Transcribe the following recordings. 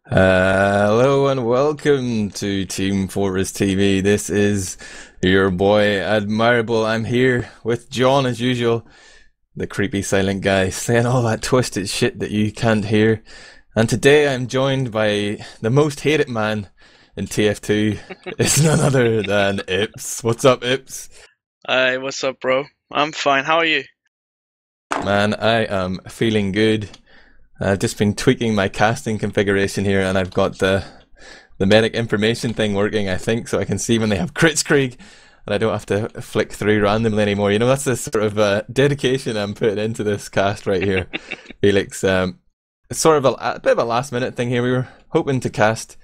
Hello and welcome to Team Fortress TV. This is your boy Admirable. I'm here with John as usual, the creepy silent guy saying all that twisted shit that you can't hear. And today I'm joined by the most hated man in TF2. It's none other than Ips. What's up, Ips? Hey, what's up, bro? I'm fine. How are you? Man, I am feeling good. I've just been tweaking my casting configuration here, and I've got the medic information thing working, I think, so I can see when they have Kritzkrieg, and I don't have to flick through randomly anymore. You know, that's the sort of dedication I'm putting into this cast right here, Felix. It's sort of a bit of a last minute thing here. We were hoping to cast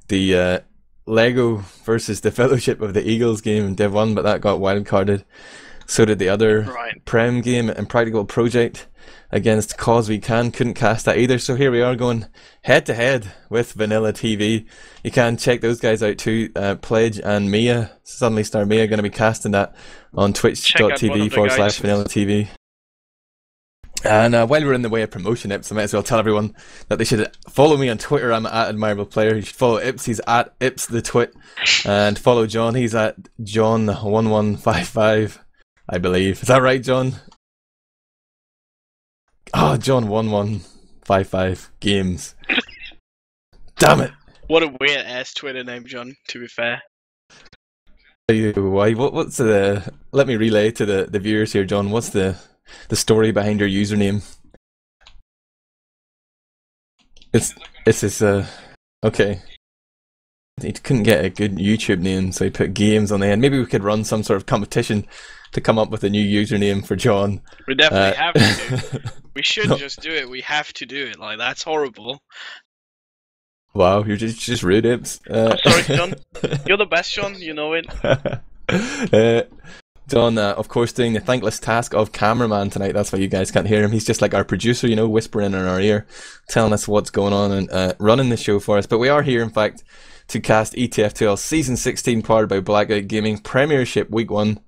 the Lego versus the Fellowship of the Eagles game in Div 1, but that got wildcarded. So did the other Prem game and Practical Project against Cause We Can. Couldn't cast that either. So here we are going head to head with Vanilla TV. You can check those guys out too. Pledge and Mia, Suddenly Star Mia, going to be casting that on twitch.tv/Vanilla TV. And while we're in the way of promotion, Ips, I might as well tell everyone that they should follow me on Twitter. I'm at Admirable Player. You should follow Ips. He's at Ips the Twit. And follow John. He's at John1155. I believe. Is that right, John? Oh, John1155 Games. Damn it! What a weird ass Twitter name, John, to be fair. Why? What's the... Let me relay to the viewers here, John. What's the story behind your username? It's this, okay. He couldn't get a good YouTube name, so he put games on the end. Maybe we could run some sort of competition to come up with a new username for John. We definitely have to. We shouldn't just do it. We have to do it. Like, that's horrible. Wow, you're just rude, Ips. I'm sorry, John. You're the best, John. You know it. John, of course, doing the thankless task of cameraman tonight. That's why you guys can't hear him. He's just like our producer, you know, whispering in our ear, telling us what's going on and running the show for us. But we are here, in fact, to cast ETF2L Season 16, powered by BlackOut Gaming, Premiership Week 1.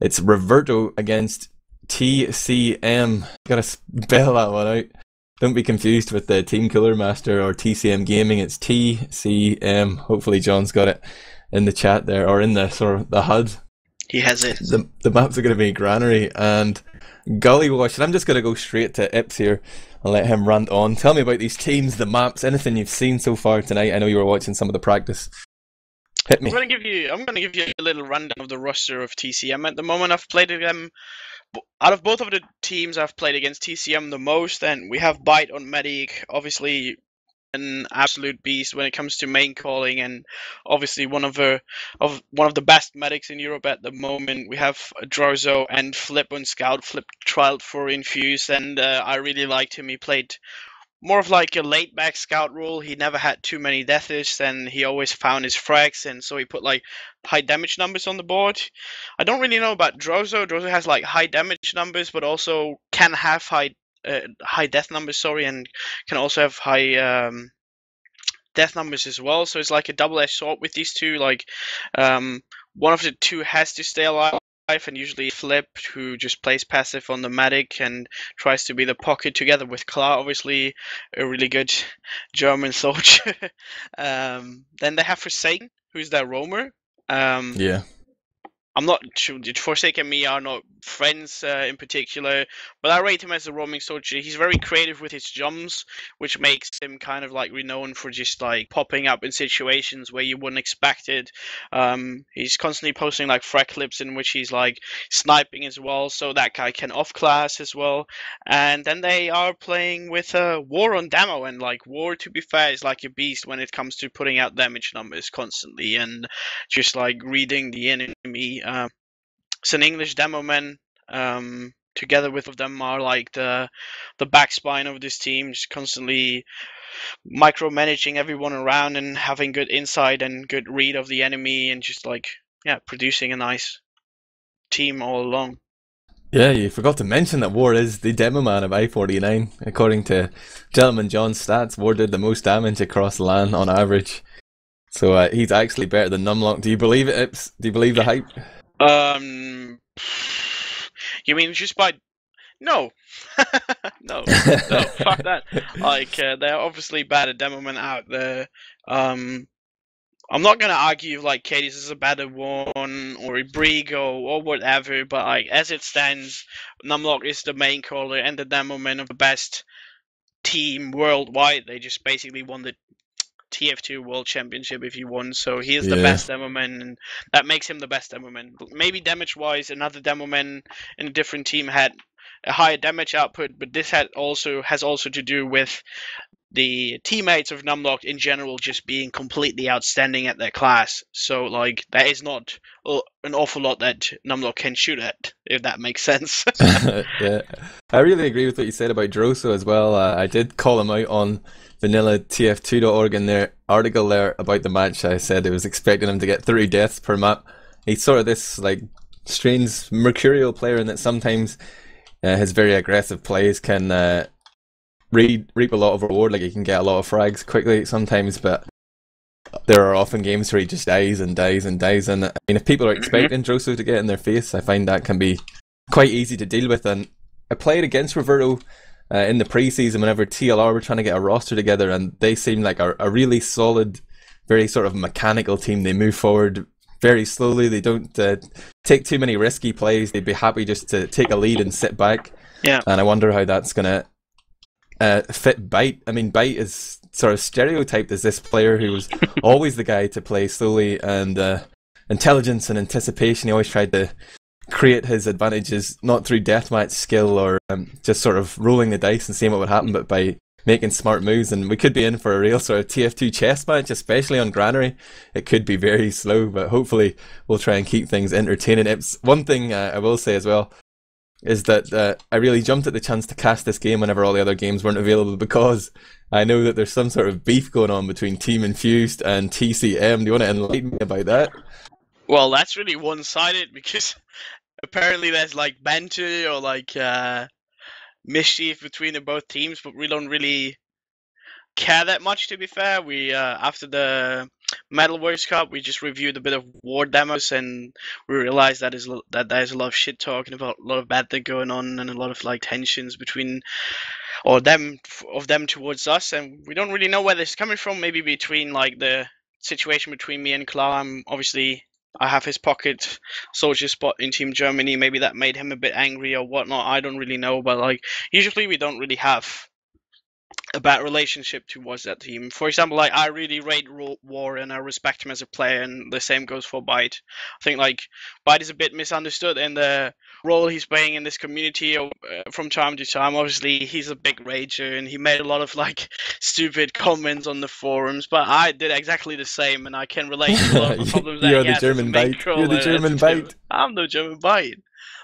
It's Reverto against TCM. Gotta spell that one out. Don't be confused with the Team Killer Master or TCM Gaming. It's TCM. Hopefully John's got it in the chat there, or in the sort of the HUD. He has it. The maps are going to be Granary and Gullywash. And I'm just going to go straight to Ips here and let him rant on. Tell me about these teams, the maps, anything you've seen so far tonight. I know you were watching some of the practice. Hit me. I'm gonna give you a little rundown of the roster of TCM at the moment. I've played them. Out of both of the teams, I've played against TCM the most, and we have Bite on Medic, obviously an absolute beast when it comes to main calling, and obviously one of the best medics in Europe at the moment. We have Drozo and Flip on Scout. Flip trialed for Infuse, and I really liked him. He played more of like a laid back scout role. He never had too many deaths, and he always found his frags, and so he put like high damage numbers on the board. I don't really know about Drozo. Drozo has like high damage numbers, but also can have high death numbers, sorry, and can also have high death numbers as well. So it's like a double-edged sword with these two. Like one of the two has to stay alive, and usually Flip, who just plays passive on the medic and tries to be the pocket together with Klar, obviously a really good German soldier. Then they have Forsaken, who's their roamer. Yeah. I'm not sure, Forsaken and me are not friends in particular, but I rate him as a roaming soldier. He's very creative with his jumps, which makes him kind of like renowned for just like popping up in situations where you wouldn't expect it. He's constantly posting like frag clips in which he's like sniping as well, so that guy can off class as well. And then they are playing with War on Demo, and like War, to be fair, is like a beast when it comes to putting out damage numbers constantly and just like reading the enemy. It's an English demo man. Together with them are like the back spine of this team, just constantly micromanaging everyone around and having good insight and good read of the enemy, and just like producing a nice team all along. Yeah, you forgot to mention that War is the demo man of I-49. According to Gentleman John's stats, War did the most damage across LAN on average. So he's actually better than Numlock. Do you believe it, Ips? Do you believe the hype? You mean just by... No. No, no, fuck that. Like, they're obviously bad at demoman out there. I'm not gonna argue like Katie's is a better one or a Brigo or whatever, but like as it stands, Numlock is the main caller and the demoman of the best team worldwide. They just basically won the TF2 World Championship if you won, so he is the Yeah. best demoman, and that makes him the best demoman. Maybe damage-wise, another demoman in a different team had a higher damage output, but this has also to do with the teammates of Numlock in general just being completely outstanding at their class. So like there is not an awful lot that Numlock can shoot at, if that makes sense. Yeah, I really agree with what you said about Droso as well. I did call him out on vanilla TF2.org in their article there about the match. I said I was expecting him to get 3 deaths per map. He's sort of this like strange mercurial player in that sometimes his very aggressive plays can reap a lot of reward. Like he can get a lot of frags quickly sometimes, but there are often games where he just dies and dies and dies. And I mean, if people are expecting Droso to get in their face, I find that can be quite easy to deal with. And I played against Reverto in the pre-season whenever TLR were trying to get a roster together, and they seemed like a really solid, very sort of mechanical team. They move forward very slowly. They don't take too many risky plays. They'd be happy just to take a lead and sit back. Yeah. And I wonder how that's going to fit Byte. I mean, Byte is sort of stereotyped as this player who was always the guy to play slowly, and intelligence and anticipation. He always tried to create his advantages not through deathmatch skill or just sort of rolling the dice and seeing what would happen, but by making smart moves. And we could be in for a real sort of TF2 chess match, especially on Granary. It could be very slow, but hopefully we'll try and keep things entertaining. It's one thing I will say as well is that I really jumped at the chance to cast this game whenever all the other games weren't available, because I know that there's some sort of beef going on between Team Infused and TCM. Do you want to enlighten me about that? Well, that's really one-sided, because apparently there's like banter or like mischief between the both teams, but we don't really care that much, to be fair. We after the Metal Works Cup, we just reviewed a bit of war demos, and we realized that there's a lot of shit talking about, a lot of bad thing going on, and a lot of like tensions between them towards us, and we don't really know where this is coming from. Maybe between like the situation between me and Klar. Obviously I have his pocket soldier spot in Team Germany. Maybe that made him a bit angry or whatnot. I don't really know, but like usually we don't really have a bad relationship towards that team. For example, like I really rate War and I respect him as a player, and the same goes for Byte. I think like Byte is a bit misunderstood in the role he's playing in this community from time to time. Obviously, he's a big rager and he made a lot of like stupid comments on the forums, but I did exactly the same, and I can relate to a lot of the problems that You're he the has German Byte. You're the German Byte. I'm the German Byte.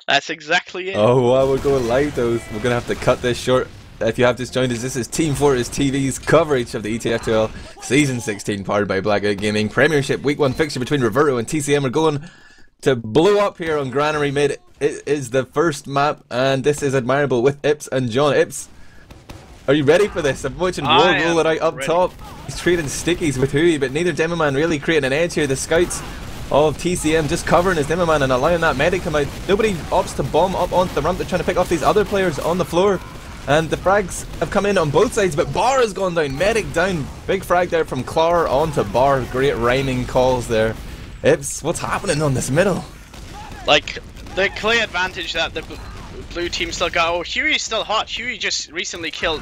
That's exactly it. Oh, wow, we're going live though. We're going to have to cut this short. If you have just joined us, this is Team Fortress TV's coverage of the ETF2L Season 16 powered by BlackOut Gaming. Premiership Week 1 fixture between Reverto and TCM are going to blow up here on Granary Mid. It is the first map, and this is Admirable with Ips and John. Ips, are you ready for this? I'm watching War roll it out up top. He's trading stickies with Hui, but neither Demoman really creating an edge here. The scouts of TCM just covering his Demoman and allowing that medic come out. Nobody opts to bomb up onto the ramp. They're trying to pick off these other players on the floor. And the frags have come in on both sides, but Bar has gone down, medic down. Big frag there from Clar onto Bar. Great rhyming calls there. Ips, what's happening on this middle? Like, the clear advantage that the blue team still got. Oh, Huey's still hot. Huey just recently killed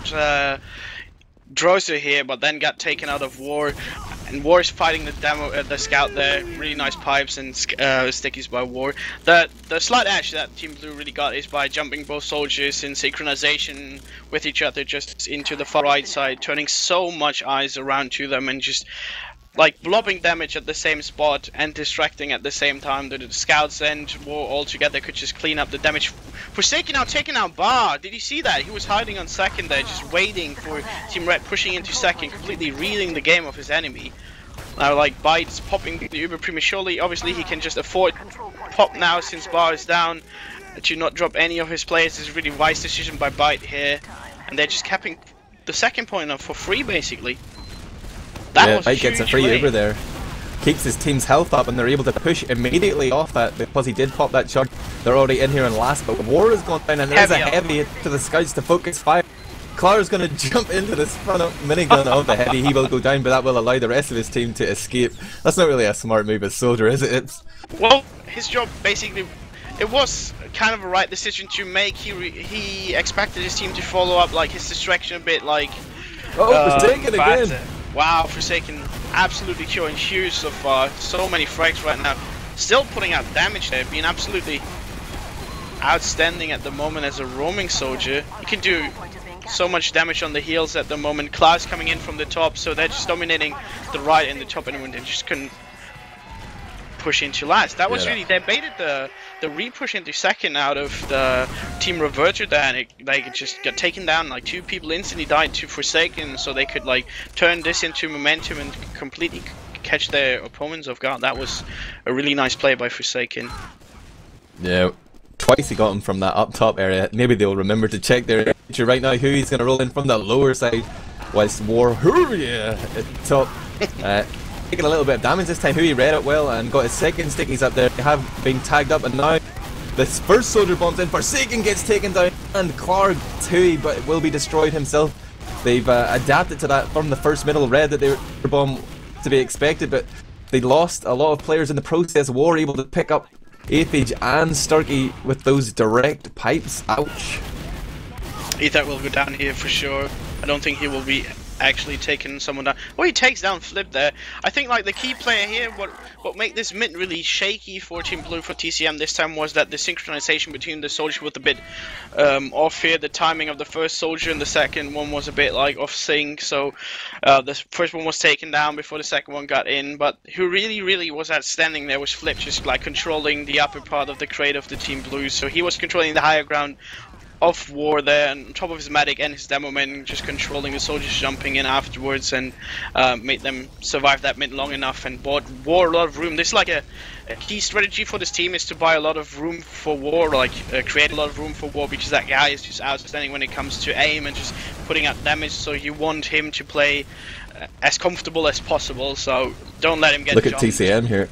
Droser here, but then got taken out of War. And War's fighting the scout there. Really nice pipes and stickies by War. The slight edge that Team Blue really got is by jumping both soldiers in synchronization with each other just into the far right side, turning so much eyes around to them and just like blobbing damage at the same spot and distracting at the same time. The scouts and War all together could just clean up the damage. Forsaken now taking out Bar. Did you see that? He was hiding on second there, just waiting for Team Red pushing into second, completely reading the game of his enemy. Now like Byte's popping the Uber prematurely. Obviously he can just afford pop now since Bar is down. To not drop any of his players is a really wise decision by Byte here. And they're just capping the second point up for free basically. Yeah, Byte gets a free Uber there. Keeps his team's health up, and they're able to push immediately off that because he did pop that charge. They're already in here on last, but War is going down, and there's a Heavy heavy to the scouts to focus fire. Clar's going to jump into this front minigun of the heavy. He will go down, but that will allow the rest of his team to escape. That's not really a smart move as Soldier, is it? Well, his job basically, it was kind of a right decision to make. He expected his team to follow up like his distraction a bit, like. Oh, Forsaken again. Wow, Forsaken absolutely showing huge so far. So many frags right now. Still putting out damage there, being absolutely outstanding at the moment as a roaming soldier. He can do so much damage on the heels at the moment. Klaus coming in from the top, so they're just dominating the right and the top, and they just couldn't push into last. That was really, they baited the re-push into second out of the team Reverto there, and they just got taken down. Like 2 people instantly died to Forsaken, so they could like turn this into momentum and completely catch their opponents off guard. That was a really nice play by Forsaken. Yeah. Twice he got him from that up top area. Maybe they'll remember to check their future right now. Who he's going to roll in from the lower side, whilst War, at the top, taking a little bit of damage this time. Who he read it well and got his second stickies up there. They have been tagged up, and now this first soldier bombs in. Forsaken gets taken down, and Clark Hui, but will be destroyed himself. They've adapted to that from the first middle red that they were bomb to be expected, but they lost a lot of players in the process. War able to pick up Aphage and Starkey with those direct pipes. Ouch. Ether will go down here for sure. I don't think he will be actually taking someone down. Well, he takes down Flip there. I think like the key player here, what made this mid really shaky for Team Blue for TCM this time was that the synchronization between the soldiers was a bit off here. The timing of the first soldier and the second one was a bit like off sync, so the first one was taken down before the second one got in. But who really was outstanding there was Flip, just like controlling the upper part of the crate of the Team Blue. So he was controlling the higher ground of War there, and on top of his medic and his demo men, just controlling the soldiers jumping in afterwards, and made them survive that mid long enough and bought War a lot of room. This is like a key strategy for this team, is to buy a lot of room for War, like create a lot of room for War, because that guy is just outstanding when it comes to aim and just putting out damage, so you want him to play as comfortable as possible, so don't let him get jumped. Look at TCM here.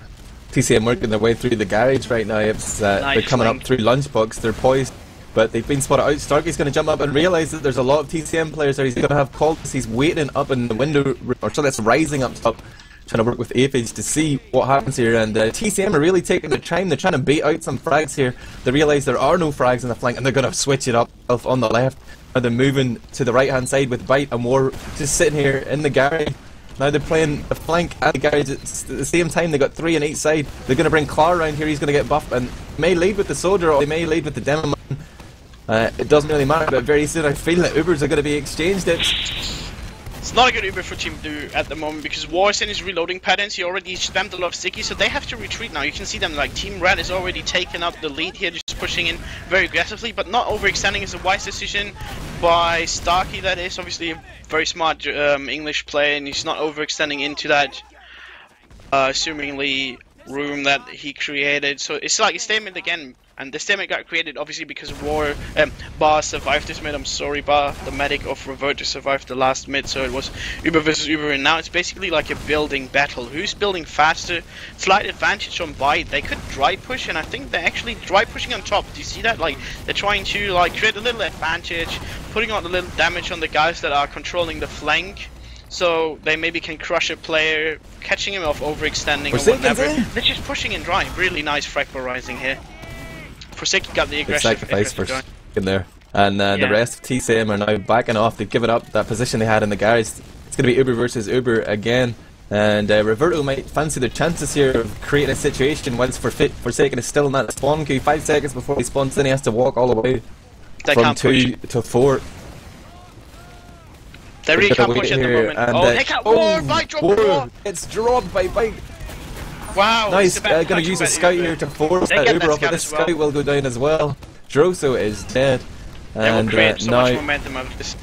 TCM working their way through the garage right now. It's, they're coming up through lunchbox, they're poised, but they've been spotted out. Starkey's going to jump up and realise that there's a lot of TCM players there. He's going to have calls. He's waiting up in the window, or so that's rising up top, trying to work with Aphage to see what happens here. And TCM are really taking their time. They're trying to bait out some frags here. They realise there are no frags in the flank, and they're going to switch it up on the left. And they're moving to the right hand side with Bite and War just sitting here in the garage. Now they're playing the flank and the garage at the same time. They got 3 on each side. They're going to bring Clar around here. He's going to get buffed and may lead with the soldier, or they may lead with the demo man. It doesn't really matter, but very soon I feel that Ubers are going to be exchanged. It's not a good Uber for Team Blue at the moment, because War is in his reloading patterns. He already spammed a lot of stickies, so they have to retreat now. You can see them, like Team Red is already taking up the lead here, just pushing in very aggressively, but not overextending is a wise decision by Starkey. That is obviously a very smart English player, and he's not overextending into that assumingly room that he created. So it's like a statement again. And the statement got created obviously because War, Bar survived this mid. I'm sorry, Bar, the medic of Reverto survived the last mid, so it was Uber versus Uber, and now it's basically like a building battle. Who's building faster? Slight advantage on Bite. They could dry push, and I think they're actually dry pushing on top. Do you see that? Like, they're trying to like create a little advantage, putting out a little damage on the guys that are controlling the flank, so they maybe can crush a player, catching him off overextending or whatever. They're just pushing and dry. Really nice frag rising here. Forsaken got the aggressive sacrifice for in there, and the rest of TCM are now backing off. They've given up that position they had in the garage. It's going to be Uber versus Uber again, and Reverto might fancy their chances here of creating a situation once Forsaken is still in that spawn queue. 5 seconds before he spawns in, he has to walk all the way from 2 to 4. They really can't push at the moment. Oh, they can't. War! Bite drop War! It's dropped by Bite. Wow, nice, going to use a scout here to force that Uber up, but this scout will go down as well. Droso is dead. And they will create so much momentum out of this.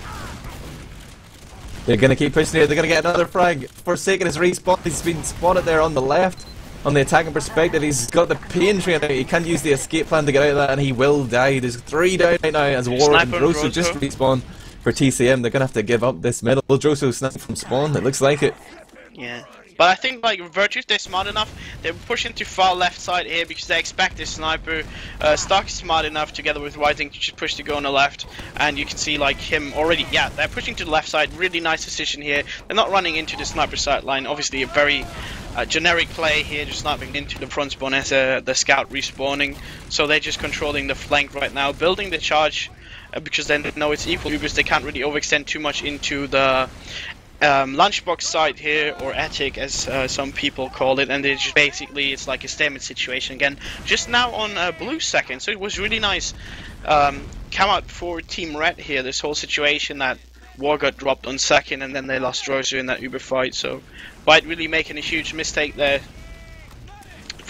They're going to keep pushing here, they're going to get another frag. Forsaken is respawned, he's been spotted there on the left. On the attacking perspective, he's got the pain train out, he can't use the escape plan to get out of that, and he will die. There's 3 down right now as War and Droso just respawn for TCM. They're going to have to give up this middle. Droso sniped from spawn, it looks like it. Yeah. But I think like Reverto, they're smart enough. They're pushing to far left side here because they expect this sniper. Stark is smart enough together with Whiting to just push to go on the left, and you can see like him already. Yeah, they're pushing to the left side. Really nice decision here. They're not running into the sniper side line. Obviously, a very generic play here, just sniping into the front spawn as the scout respawning. So they're just controlling the flank right now, building the charge because they know it's equal Ubers. They can't really overextend too much into the lunchbox side here, or attic as some people call it, and it's just basically it's like a stalemate situation again. Just now on blue second, so it was really nice. Come out for Team Red here. This whole situation that War got dropped on second, and then they lost Roser in that Uber fight. So Byte really making a huge mistake there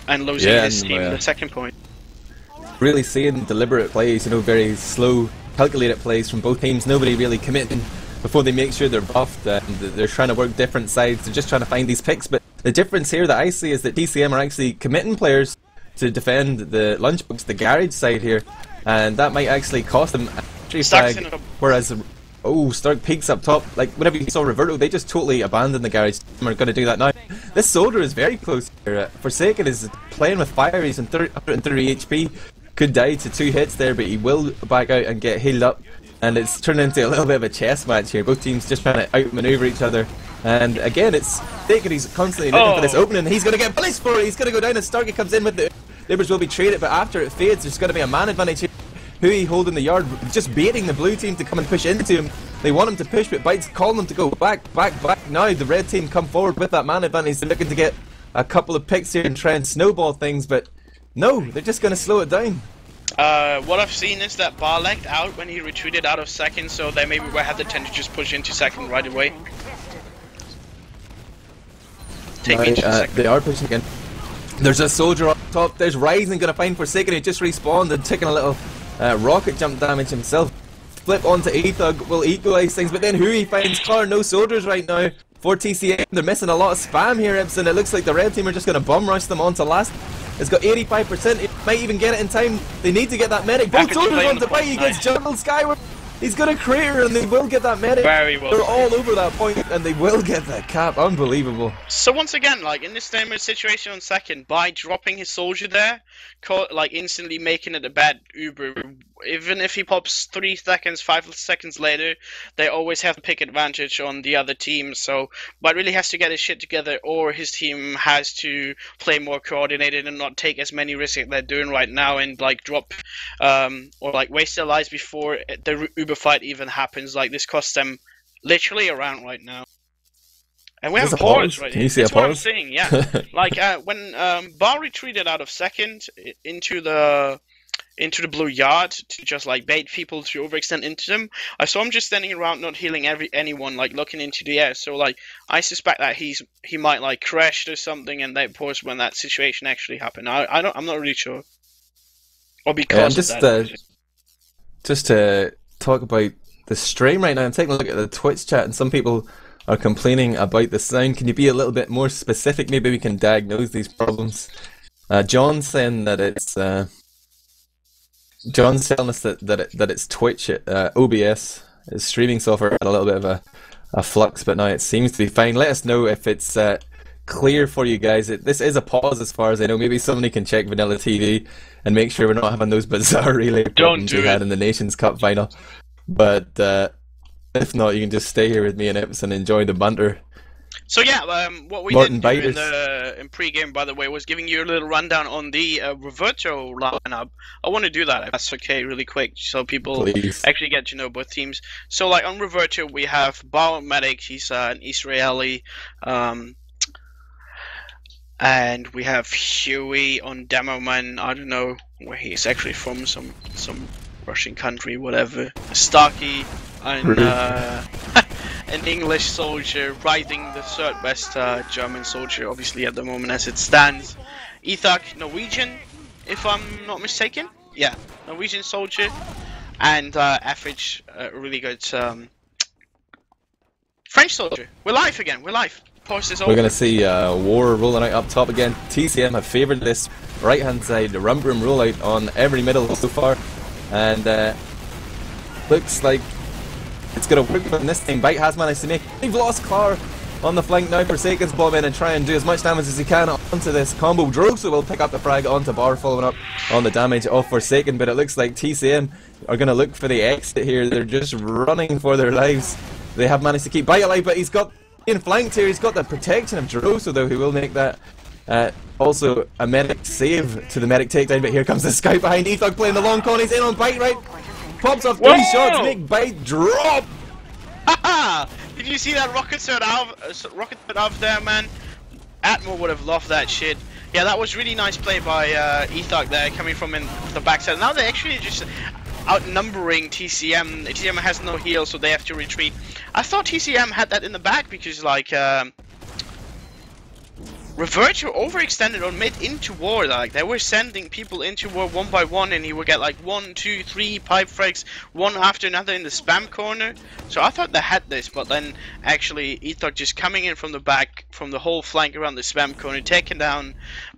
and losing his team the second point. Really seeing deliberate plays, you know, very slow, calculated plays from both teams. Nobody really committing before they make sure they're buffed, and they're trying to work different sides. They're just trying to find these picks. But the difference here that I see is that TCM are actually committing players to defend the lunchbox, the garage side here, and that might actually cost them a entry flag. Whereas, oh, Stark peaks up top. Like whenever you saw Reverto, they just totally abandoned the garage. We're going to do that now. This soldier is very close here. Forsaken is playing with fire. He's in 130 HP. Could die to 2 hits there, but he will back out and get healed up. And it's turned into a little bit of a chess match here. Both teams just trying to outmaneuver each other. And again, it's Forsaken. He's constantly looking for this opening. He's going to get punished for it. He's going to go down, and Starkey comes in with the Libers will be traded, but after it fades, there's going to be a man advantage here. Hui holding the yard, just baiting the blue team to come and push into him. They want him to push, but Byte's calling them to go back. Now the red team come forward with that man advantage. They're looking to get a couple of picks here and try and snowball things, but no, they're just going to slow it down. What I've seen is that Bar legged out when he retreated out of second, so they maybe had the tendency to just push into second right away. Take me into second. They are pushing again. There's a soldier up top. There's Rising going to find Forsaken, who just respawned and taking a little rocket jump damage himself. Flip onto A-Thug will equalise things, but then Hui finds Car. No soldiers right now for TCM. They're missing a lot of spam here, Ibsen. It looks like the red team are just going to bum rush them onto last. It's got 85%. It might even get it in time. They need to get that medic. Both soldiers on the fight. He gets juggled skyward. He's got a crater, and they will get that medic. Very well. They're all over that point, and they will get that cap. Unbelievable. So once again, like in this same situation on second, by dropping his soldier there, like instantly making it a bad Uber. Even if he pops 3 seconds, 5 seconds later, they always have to pick advantage on the other team. So Byte really has to get his shit together, or his team has to play more coordinated and not take as many risks that they're doing right now, and like drop or like waste their lives before the Uber fight even happens. Like this costs them literally a round right now. And we have a pause right here. That's what I'm saying, yeah. Like when Bar retreated out of second into the blue yard to just like bait people to overextend into them, I saw him just standing around not healing anyone, like looking into the air. So like I suspect that he might like crashed or something, and they paused when that situation actually happened. I'm not really sure. Or because just to talk about the stream right now, I'm taking a look at the Twitch chat, and some people are complaining about the sound. Can you be a little bit more specific? Maybe we can diagnose these problems. John's saying that it's John's telling us that it's Twitch. OBS is streaming software had a little bit of a flux, but now it seems to be fine. Let us know if it's clear for you guys. This is a pause as far as I know. Maybe somebody can check Vanilla TV and make sure we're not having those bizarre relay problems we had in the Nations Cup final. But if not, you can just stay here with me and Ips and enjoy the banter. So yeah, what we did in pre-game, by the way, was giving you a little rundown on the Reverto lineup. I want to do that, if that's okay, really quick, so people actually get to know both teams. So like on Reverto, we have Bao Medic, he's an Israeli, and we have Huey on Demoman. I don't know where he's actually from, some Russian country, whatever. Starkey and an English soldier, riding the third best German soldier, obviously at the moment as it stands. Ethak, Norwegian, if I'm not mistaken. Yeah, Norwegian soldier. And average, really good French soldier. We're live again, we're live. Post is over. We're going to see War rolling out up top again. TCM have favoured this right hand side, the rump room rollout on every middle so far. And looks like it's going to work on this time. Byte has managed to make. They've lost Clar. on the flank now. Forsaken's bomb in and try and do as much damage as he can onto this combo. Droso will pick up the frag onto Bar, following up on the damage of Forsaken, but it looks like TCM are going to look for the exit here. They're just running for their lives. They have managed to keep Bite alive, but he's got in flanked here. He's got the protection of Droso, though, who will make that also a medic save to the medic takedown, but here comes the scout behind. Ethog playing the long con. He's in on Bite, right? Pops off 3 shots, make Bite drop. Did you see that rocket shot out there, man? Admirable would have loved that shit. Yeah, that was really nice play by Ethog there, coming from in the backside. Now they're actually just outnumbering TCM. TCM has no heal, so they have to retreat. I thought TCM had that in the back because, like, Reverto overextended on mid into war. Like, they were sending people into war one by one, and he would get like 1, 2, 3 pipe frags, one after another in the spam corner. So I thought they had this, but then actually Ethog just coming in from the back, from the whole flank around the spam corner, taking down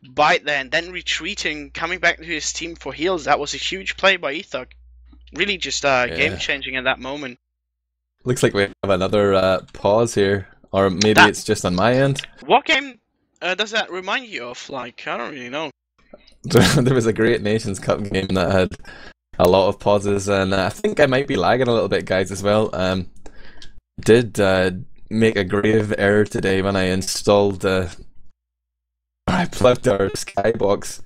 Bite there, and then retreating, coming back to his team for heals. That was a huge play by Ethog. Really just game changing at that moment. Looks like we have another pause here, or maybe it's just on my end. What game does that remind you of? Like, I don't really know. There was a Great Nations Cup game that had a lot of pauses, and I think I might be lagging a little bit, guys, as well. Did make a grave error today when I installed I plugged our Skybox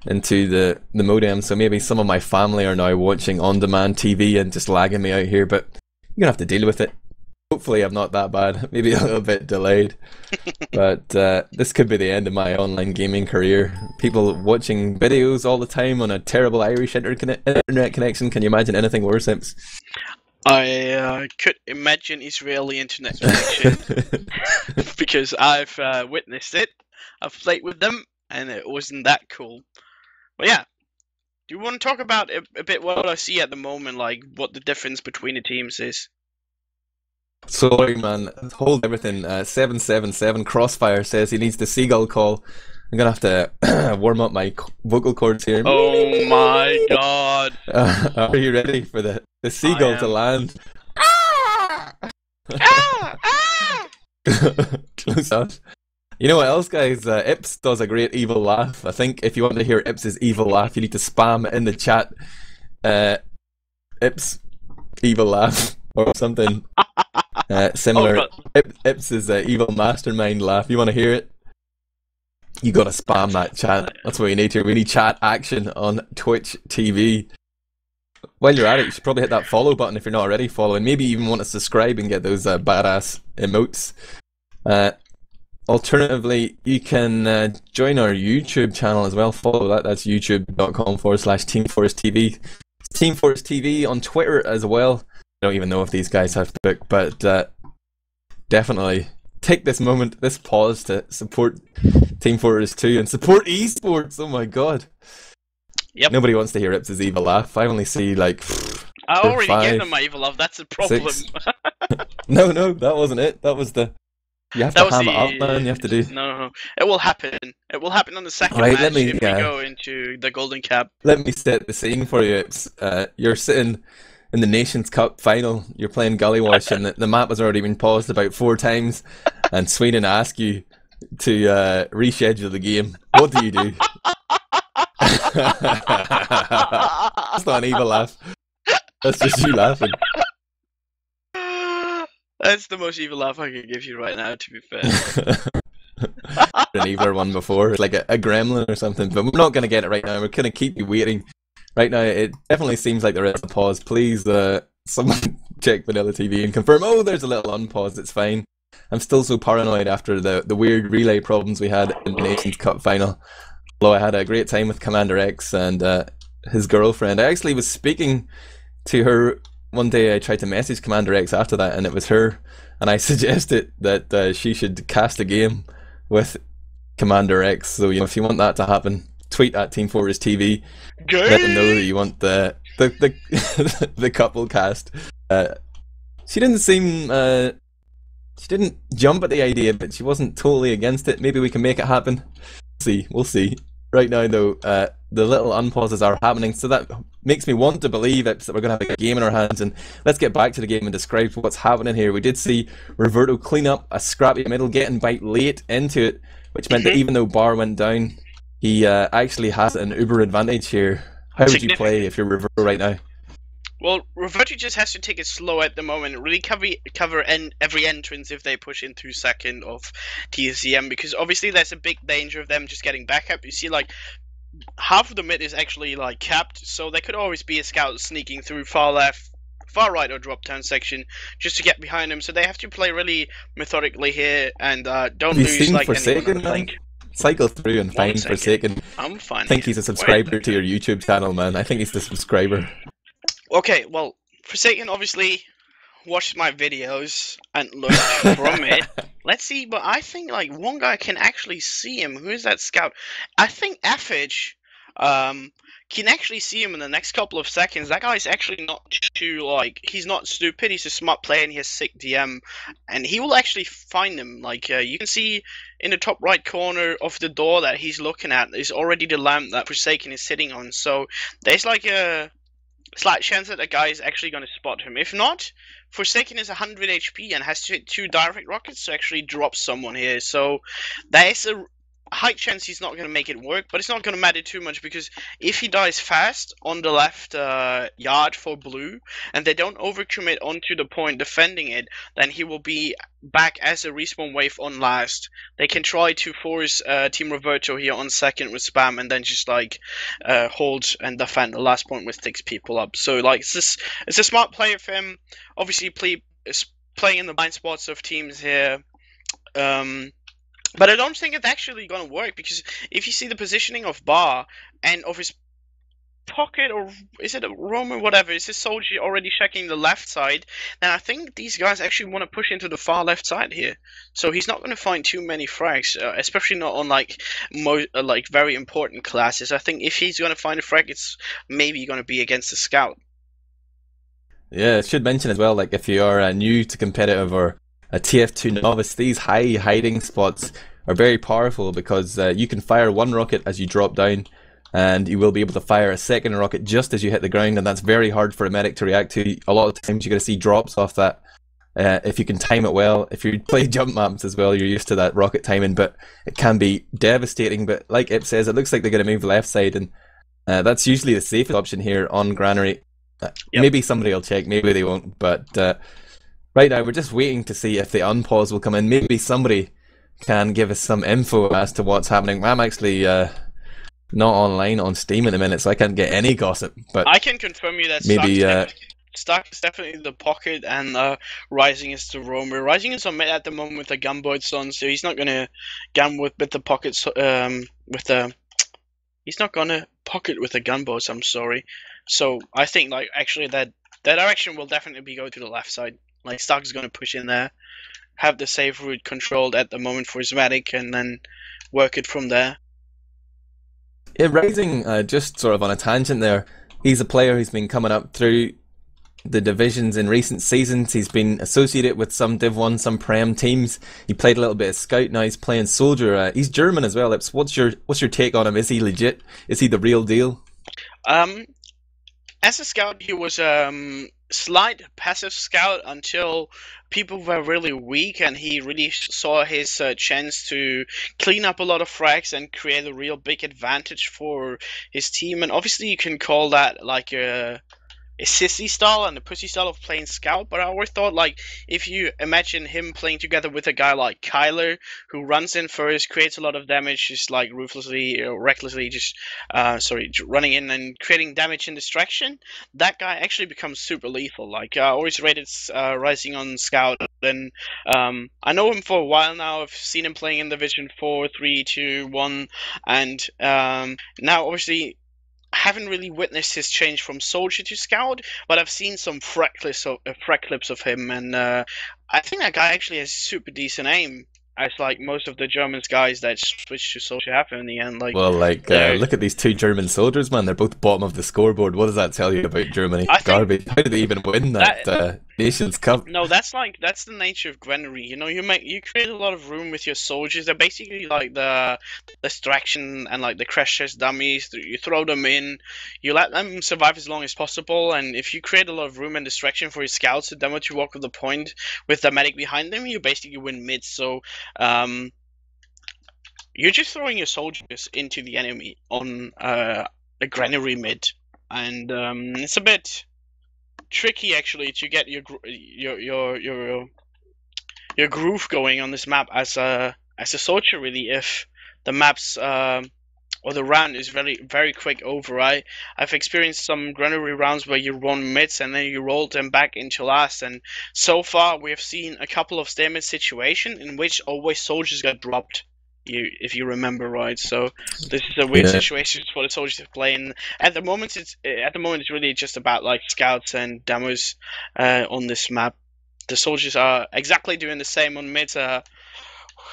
into the modem, so maybe some of my family are now watching on-demand TV and just lagging me out here, but you're gonna have to deal with it. Hopefully I'm not that bad, maybe a little bit delayed, but this could be the end of my online gaming career. People watching videos all the time on a terrible Irish internet connection. Can you imagine anything worse, Imps? I could imagine Israeli internet connection because I've witnessed it. I've played with them and it wasn't that cool. But yeah, do you want to talk about a bit what I see at the moment, like what the difference between the teams is? Sorry, man. Hold everything. 777 Crossfire says he needs the seagull call. I'm gonna have to warm up my vocal cords here. Oh my god! Are you ready for the seagull to land? Close up. You know what else, guys? Ips does a great evil laugh. I think if you want to hear Ips's evil laugh, you need to spam in the chat. Ips evil laugh or something. Similar. Ips's evil mastermind laugh. You want to hear it? You gotta spam that chat. That's what we need here. We need chat action on Twitch TV. While you're at it, you should probably hit that follow button if you're not already following. Maybe even want to subscribe and get those badass emotes. Alternatively, you can join our YouTube channel as well. Follow that. That's youtube.com/teamfortress.tv. Teamfortress.tv on Twitter as well. I don't even know if these guys have to book, but definitely take this moment, this pause to support Team Fortress 2 and support esports. Oh my god. Yep. Nobody wants to hear Ips' evil laugh. I only see like I already gave them my evil laugh. That's a problem. No, that wasn't it. That was the. You have to ham it up, man. You have to do. No. It will happen. It will happen on the second match if we go into the Golden Cap. Let me set the scene for you. You're sitting in the Nations Cup final. You're playing Gullywash, and the map has already been paused about 4 times. And Sweden asks you to reschedule the game. What do you do? That's not an evil laugh. That's just you laughing. That's the most evil laugh I can give you right now, to be fair. An eviler one before, like a gremlin or something, but we're not going to get it right now. We're going to keep you waiting. Right now, it definitely seems like there is a pause. Please, someone check Vanilla TV and confirm. Oh, there's a little unpause. It's fine. I'm still so paranoid after the weird relay problems we had in the Nations Cup final. Although I had a great time with Commander X and his girlfriend. I actually was speaking to her one day. I tried to message Commander X after that, and it was her. And I suggested that she should cast a game with Commander X. So if you want that to happen, tweet at Team Fortress TV. Let them know that you want the couple cast. She didn't seem. She didn't jump at the idea, but she wasn't totally against it. Maybe we can make it happen. We'll see. Right now, though, the little unpauses are happening, so that makes me want to believe that we're going to have a game in our hands. And let's get back to the game and describe what's happening here. We did see Reverto clean up a scrappy middle, getting bite late into it, which meant that even though bar went down, he actually has an uber advantage here. How would you play if you're Reverto right now? Well, Reverto just has to take it slow at the moment, really cover every entrance if they push into second of TCM, because obviously there's a big danger of them just getting back up. You see, like, half of the mid is actually, like, capped, so there could always be a scout sneaking through far left, far right, or drop down section just to get behind him, so they have to play really methodically here and don't lose, like, anyone on the Cycle through and find Forsaken. I'm fine. I think he's a subscriber to your YouTube channel, man. I think he's the subscriber. Okay, well, Forsaken obviously watched my videos and looked from it. Let's see, but I think like one guy can actually see him. Who is that scout? I think Affage can actually see him in the next couple of seconds. That guy's actually not too, like, he's not stupid. He's a smart player and he has sick DM, and he will actually find him. Like, you can see in the top right corner of the door that he's looking at is already the lamp that Forsaken is sitting on. So there's like a slight chance that a guy is actually going to spot him. If not, Forsaken is 100 HP and has to hit 2 direct rockets to actually drop someone here. So there is a high chance he's not going to make it work, but it's not going to matter too much, because if he dies fast on the left yard for blue and they don't overcommit onto the point defending it, then he will be back as a respawn wave on last. They can try to force Team Reverto here on second with spam and then just like hold and defend the last point with 6 people up. So like it's a smart play of him. Obviously playing in the blind spots of teams here. But I don't think it's actually going to work, because if you see the positioning of Bar and of his pocket, or is it a Roman, whatever, is his soldier already checking the left side, then I think these guys actually want to push into the far left side here. So he's not going to find too many frags, especially not on like very important classes. I think if he's going to find a frag, it's maybe going to be against the scout. Yeah, I should mention as well, like if you are new to competitive or a TF2 novice, these high hiding spots are very powerful, because you can fire one rocket as you drop down, and you will be able to fire a second rocket just as you hit the ground, and that's very hard for a medic to react to. A lot of times you're going to see drops off that if you can time it well. If you play jump maps as well, you're used to that rocket timing, but it can be devastating. But like Ip says, it looks like they're going to move left side, and that's usually the safest option here on Granary. Yep. Maybe somebody will check, maybe they won't, but right now we're just waiting to see if the unpause will come in. Maybe somebody can give us some info as to what's happening. I'm actually not online on Steam at the minute, so I can't get any gossip. But I can confirm you that maybe Stark is definitely the pocket, and Rising is the roamer. Rising is on mid at the moment with the gunboats on, so he's not gonna gun with the pockets he's not gonna pocket with the gunboats. I'm sorry. So I think like actually that direction will definitely be go to the left side. Like Stark is gonna push in there, have the safe route controlled at the moment for his medic, and then work it from there. Yeah, Rising, just sort of on a tangent there, he's a player who's been coming up through the divisions in recent seasons. He's been associated with some Div 1, some Prem teams. He played a little bit of Scout, now he's playing Soldier. He's German as well. Ips, what's your take on him? Is he legit? Is he the real deal? As a scout, he was slight passive scout until people were really weak, and he really saw his chance to clean up a lot of frags and create a real big advantage for his team. And obviously you can call that like a sissy style and a pussy style of playing scout, but I always thought like if you imagine him playing together with a guy like Kyler, who runs in first, creates a lot of damage, just like ruthlessly or recklessly just running in and creating damage and distraction, that guy actually becomes super lethal. Like I always rated Rising on scout, and I know him for a while now. I've seen him playing in Division 4, 3, 2, 1, and now obviously haven't really witnessed his change from soldier to scout, but I've seen some frag clips of him, and I think that guy actually has super decent aim. as like most of the German guys that switched to soldier have in the end. Like, Well, like, they're- look at these two German soldiers, man. They're both bottom of the scoreboard. What does that tell you about Germany? I think Garbage. How did they even win that Nations Cup? no, that's the nature of granary. You know, you create a lot of room with your soldiers. They're basically like the distraction and like the crash test dummies. You throw them in, you let them survive as long as possible, and if you create a lot of room and distraction for your scouts, then once you walk with the point with the medic behind them, you basically win mid. So, you're just throwing your soldiers into the enemy on a granary mid, and it's a bit tricky actually to get your groove going on this map as a soldier, really, if the maps or the round is very quick over. I've experienced some granary rounds where you run mids and then you roll them back into last, and so far we have seen a couple of stalemate situations in which always soldiers got dropped. If you remember right, so this is a weird situation for the soldiers to play in. At the moment, it's really just about like scouts and demos on this map. The soldiers are exactly doing the same on mid.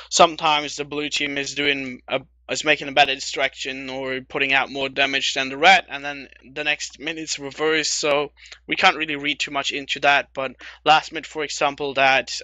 Sometimes the blue team is making a better distraction or putting out more damage than the red, and then the next mid is reverse. So we can't really read too much into that. But last mid, for example, that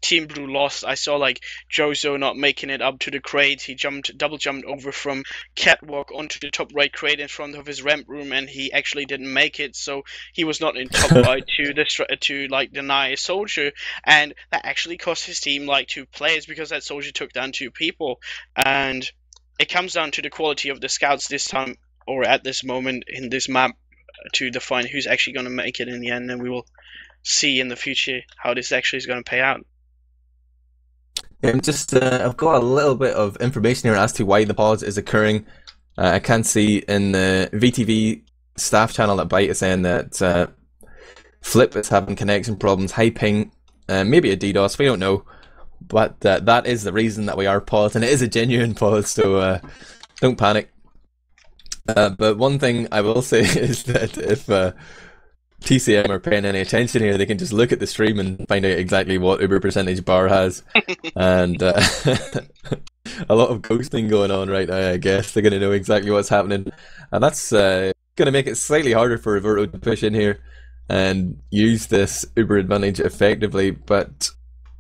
Team Blue lost, I saw like Jozo not making it up to the crate. He double jumped over from catwalk onto the top right crate in front of his ramp room, and he actually didn't make it. So he was not in top right to like deny a soldier, and that actually cost his team like 2 players because that soldier took down 2 people. And it comes down to the quality of the scouts this time, or at this moment in this map, to define who's actually going to make it in the end, and we will see in the future how this actually is going to pay out. I've got a little bit of information here as to why the pause is occurring. I can see in the VTV staff channel that Byte is saying that Flip is having connection problems, high ping, maybe a DDoS, we don't know. But that is the reason that we are paused, and it is a genuine pause, so don't panic. But one thing I will say is that if TCM are paying any attention here, they can just look at the stream and find out exactly what Uber percentage bar has. And a lot of ghosting going on right now, I guess. They're going to know exactly what's happening. And that's going to make it slightly harder for Reverto to push in here and use this Uber advantage effectively. But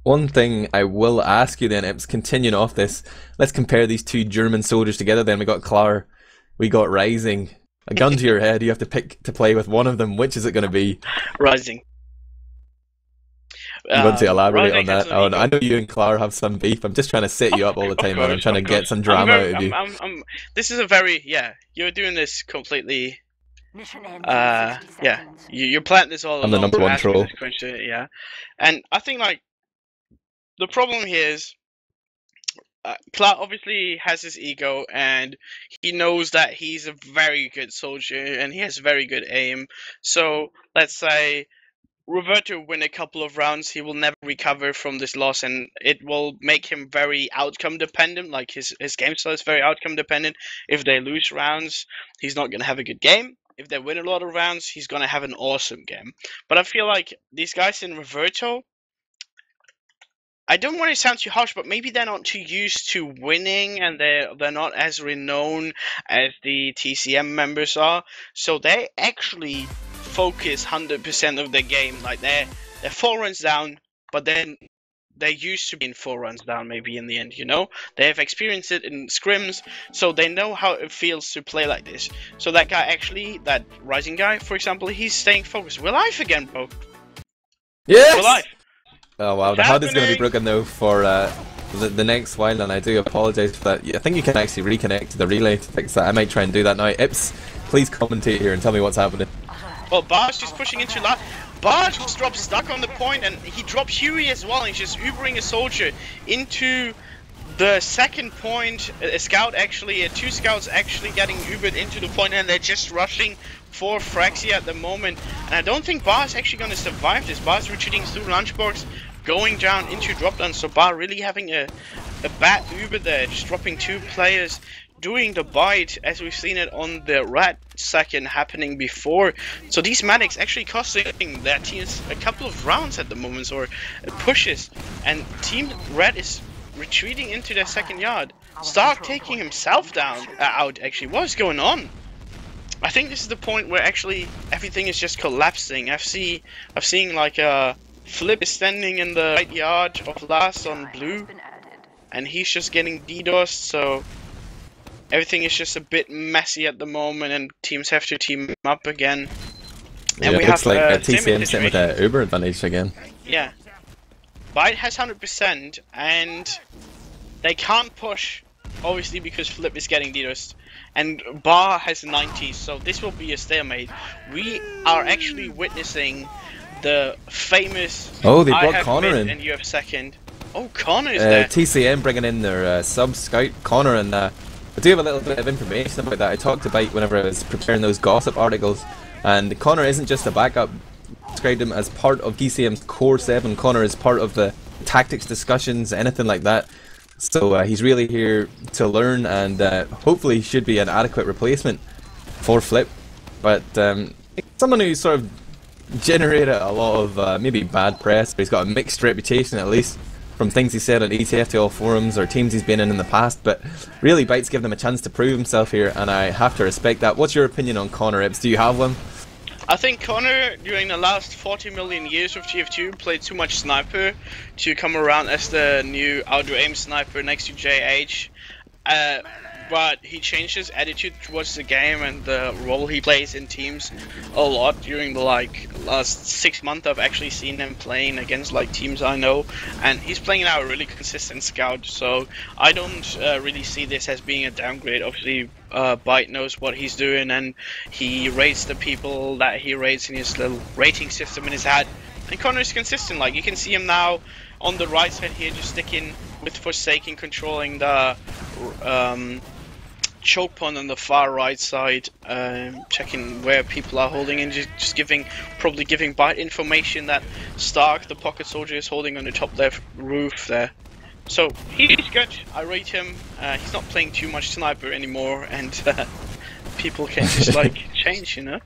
one thing I will ask you then, Ips, continuing off this, let's compare these two German soldiers together then. We got Klar, we got Rising. A gun to your head, you have to pick to play with one of them. Which is it going to be? Rising. You want to elaborate on that? Oh, I know you and Klar have some beef. I'm just trying to set you up all the time, man. I'm trying to get some drama out of you. This is a very, you're doing this completely. You're planting this all along. I'm the number 1 troll. Yeah, and I think like the problem here is Klar obviously has his ego, and he knows that he's a very good soldier and he has very good aim. So let's say Reverto win a couple of rounds, he will never recover from this loss, and it will make him very outcome dependent. Like his game style is very outcome dependent. If they lose rounds, he's not going to have a good game. If they win a lot of rounds, he's going to have an awesome game. But I feel like these guys in Reverto, I don't want to sound too harsh, but maybe they're not too used to winning, and they're not as renowned as the TCM members are. So they actually focus 100% of their game. Like they're 4 runs down, but then they're used to being 4 runs down. Maybe in the end, you know, they have experienced it in scrims, so they know how it feels to play like this. So that guy actually, that Rising guy, for example, he's staying focused. We're live again, bro. Yes. We're live. Oh wow, the HUD is going to be broken though for the next while, and I do apologise for that. I think you can actually reconnect to the relay to fix that. I might try and do that now. Ips, please commentate here and tell me what's happening. Well, Bar's just pushing into last. Bar just drops stuck on the point, and he drops Huey as well. He's just Ubering a soldier into the second point. A scout actually, 2 scouts actually getting Ubered into the point, and they're just rushing for Fraxi at the moment. And I don't think Bar is actually going to survive this. Bar's retreating through lunchbox, going down into drop down. So Bar really having a bad Uber there, just dropping 2 players, doing the bite as we've seen it on the red second happening before. So these medics actually costing their teams a couple of rounds at the moment, or pushes, and Team Red is retreating into their second yard. Stark taking himself down, out actually. What is going on? I think this is the point where actually everything is just collapsing. I've seen like Flip is standing in the right yard of last on blue, and he's just getting DDoSed, so everything is just a bit messy at the moment, and teams have to team up again. And yeah, we looks have like TCM sitting with an Uber advantage again. Yeah. Byte has 100%, and they can't push, obviously, because Flip is getting DDoSed. And Bar has 90, so this will be a stalemate. We are actually witnessing the famous... Oh, they brought Connor in. And you have second. Oh, Connor is there. TCM bringing in their sub-scout, Connor, and I do have a little bit of information about that. I talked to Byte whenever I was preparing those gossip articles, and Connor isn't just a backup. Described him as part of TCM's core 7. Connor is part of the tactics discussions, anything like that. So he's really here to learn, and hopefully should be an adequate replacement for Flip. But someone who sort of generated a lot of maybe bad press, but he's got a mixed reputation at least from things he said on ETF2L forums or teams he's been in the past. But really, Byte's given him a chance to prove himself here, and I have to respect that. What's your opinion on Connor, Ibs? Do you have one? I think Connor, during the last 40 million years of TF2, played too much sniper to come around as the new outdoor aim sniper next to JH. But he changed his attitude towards the game and the role he plays in teams a lot during the last 6 months. I've actually seen him playing against teams I know, and he's playing now a really consistent scout. So I don't really see this as being a downgrade. Obviously, Byte knows what he's doing, and he rates the people that he rates in his little rating system in his head. And Connor is consistent. Like, you can see him now on the right side here, just sticking with Forsaken, controlling the choke point on the far right side, checking where people are holding, and just probably giving Byte information that Stark, the pocket soldier, is holding on the top left roof there. So he's good. I rate him. He's not playing too much sniper anymore, and people can just change, you know.